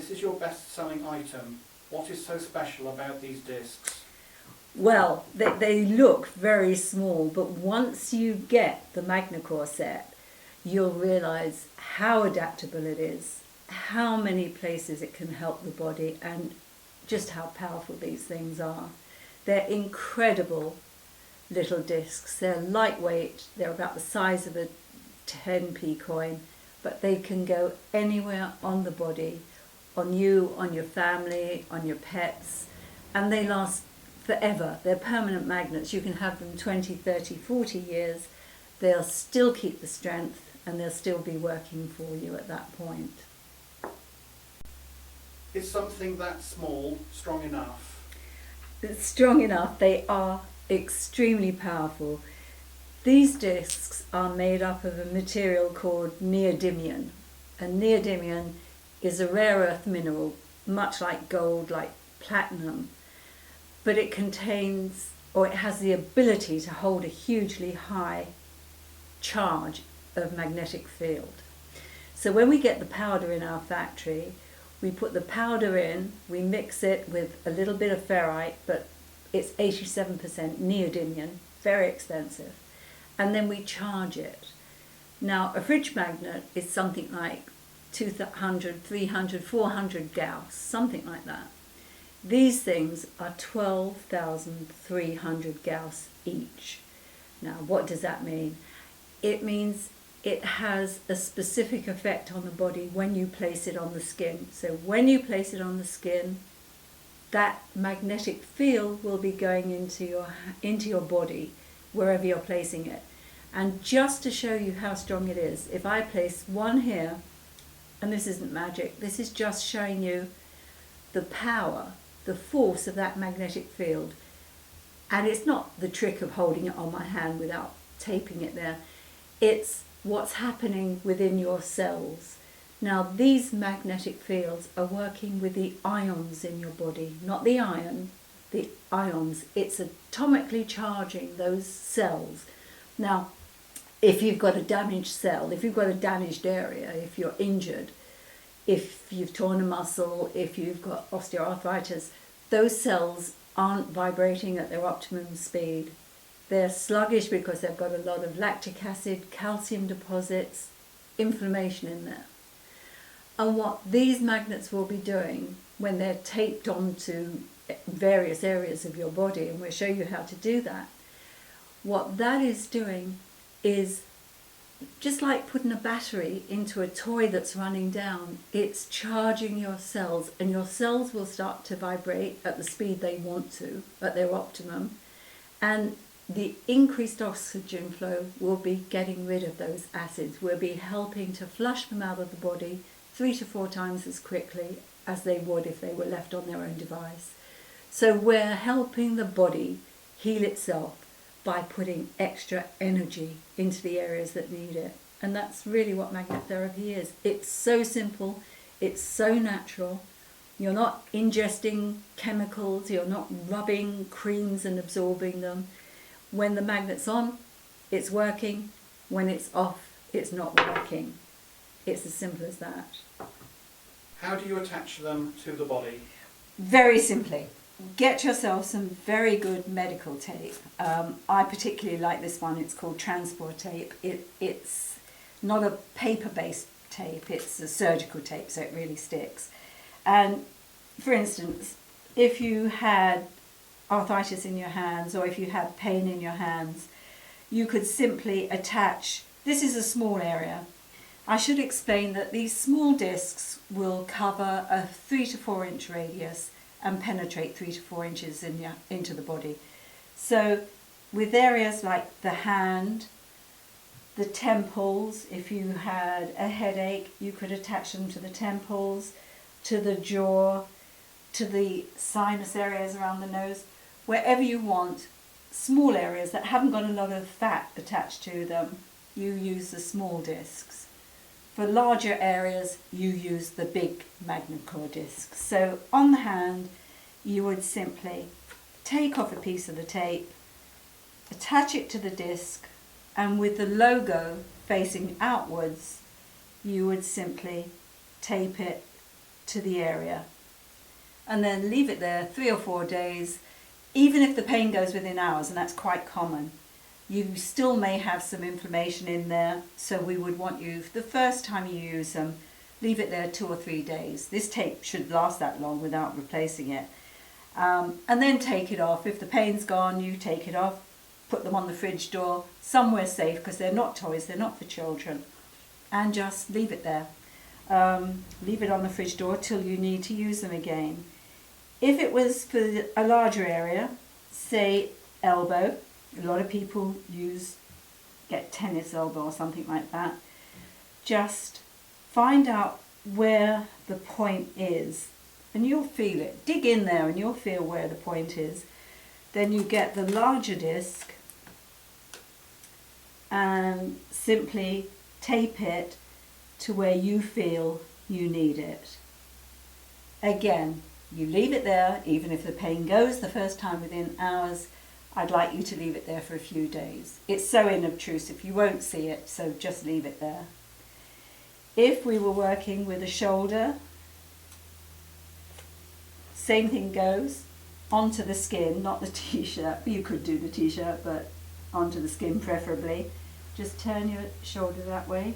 This is your best-selling item. What is so special about these discs? Well, they look very small, but once you get the MagnaCore set, you'll realise how adaptable it is, how many places it can help the body, and just how powerful these things are. They're incredible little discs. They're lightweight, they're about the size of a 10p coin, but they can go anywhere on the body, on you, on your family, on your pets, and they last forever. They're permanent magnets. You can have them 20, 30, 40 years. They'll still keep the strength and they'll still be working for you at that point. Is something that small strong enough? It's strong enough. They are extremely powerful. These discs are made up of a material called neodymium. And neodymium is a rare earth mineral, much like gold, like platinum, but it contains, or it has the ability to hold a hugely high charge of magnetic field. So when we get the powder in our factory, we put the powder in, we mix it with a little bit of ferrite, but it's 87% neodymium, very expensive, and then we charge it. Now, a fridge magnet is something like 200, 300, 400 Gauss, something like that. These things are 12,300 Gauss each. Now, what does that mean? It means it has a specific effect on the body when you place it on the skin. So when you place it on the skin, that magnetic field will be going into your body, wherever you're placing it. And just to show you how strong it is, if I place one here, and this isn't magic, this is just showing you the power, the force of that magnetic field. And it's not the trick of holding it on my hand without taping it there. It's what's happening within your cells. Now, these magnetic fields are working with the ions in your body, not the iron, the ions. It's atomically charging those cells. Now, if you've got a damaged cell, if you've got a damaged area, if you're injured, if you've torn a muscle, if you've got osteoarthritis, those cells aren't vibrating at their optimum speed. They're sluggish because they've got a lot of lactic acid, calcium deposits, inflammation in there. And what these magnets will be doing when they're taped onto various areas of your body, and we'll show you how to do that, what that is doing is just like putting a battery into a toy that's running down. It's charging your cells, and your cells will start to vibrate at the speed they want to, at their optimum, and the increased oxygen flow will be getting rid of those acids. We'll be helping to flush them out of the body 3 to 4 times as quickly as they would if they were left on their own device. So we're helping the body heal itself by putting extra energy into the areas that need it. And that's really what magnet therapy is. It's so simple, it's so natural. You're not ingesting chemicals, you're not rubbing creams and absorbing them. When the magnet's on, it's working. When it's off, it's not working. It's as simple as that. How do you attach them to the body? Very simply. Get yourself some very good medical tape. I particularly like this one. It's called transport tape. It's not a paper-based tape. It's a surgical tape, so it really sticks. And for instance, if you had arthritis in your hands, or if you had pain in your hands, you could simply attach, this is a small area. I should explain that these small discs will cover a 3 to 4 inch radius and penetrate 3 to 4 inches into the body. So with areas like the hand, the temples, if you had a headache, you could attach them to the temples, to the jaw, to the sinus areas around the nose, wherever you want, small areas that haven't got a lot of fat attached to them, you use the small discs. For larger areas, you use the big MagnaCore discs. So on the hand, you would simply take off a piece of the tape, attach it to the disc, and with the logo facing outwards, you would simply tape it to the area. And then leave it there 3 or 4 days. Even if the pain goes within hours, and that's quite common, you still may have some inflammation in there, so we would want you, the first time you use them, leave it there 2 or 3 days. This tape should last that long without replacing it. And then take it off. If the pain's gone, you take it off, put them on the fridge door, somewhere safe, because they're not toys, they're not for children, and just leave it there. Leave it on the fridge door till you need to use them again. If it was for a larger area, say elbow, a lot of people get tennis elbow or something like that, just find out where the point is and you'll feel it. Dig in there and you'll feel where the point is. Then you get the larger disc and simply tape it to where you feel you need it. Again, you leave it there, even if the pain goes the first time within hours. I'd like you to leave it there for a few days. It's so inobtrusive, you won't see it, so just leave it there. If we were working with a shoulder, same thing goes, onto the skin, not the t-shirt. You could do the t-shirt, but onto the skin preferably. Just turn your shoulder that way.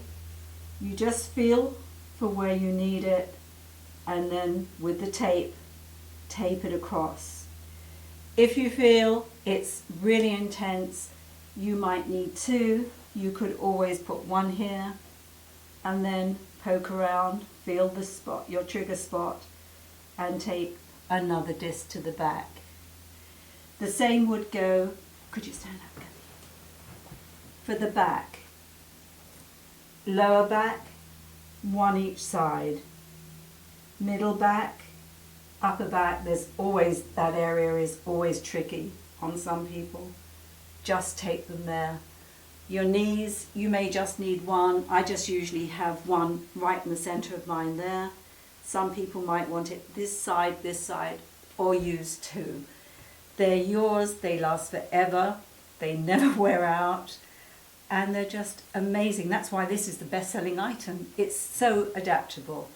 You just feel for where you need it, and then with the tape, tape it across. If you feel it's really intense, you might need two. You could always put one here and then poke around, feel the spot, your trigger spot, and tape another disc to the back. The same would go, could you stand up, Kathy? For the back. Lower back, one each side. Middle back, upper back, there's always, that area is always tricky on some people. Just tape them there. Your knees, you may just need one. I just usually have one right in the center of mine there. Some people might want it this side, or use two. They're yours, they last forever, they never wear out, and they're just amazing. That's why this is the best-selling item. It's so adaptable.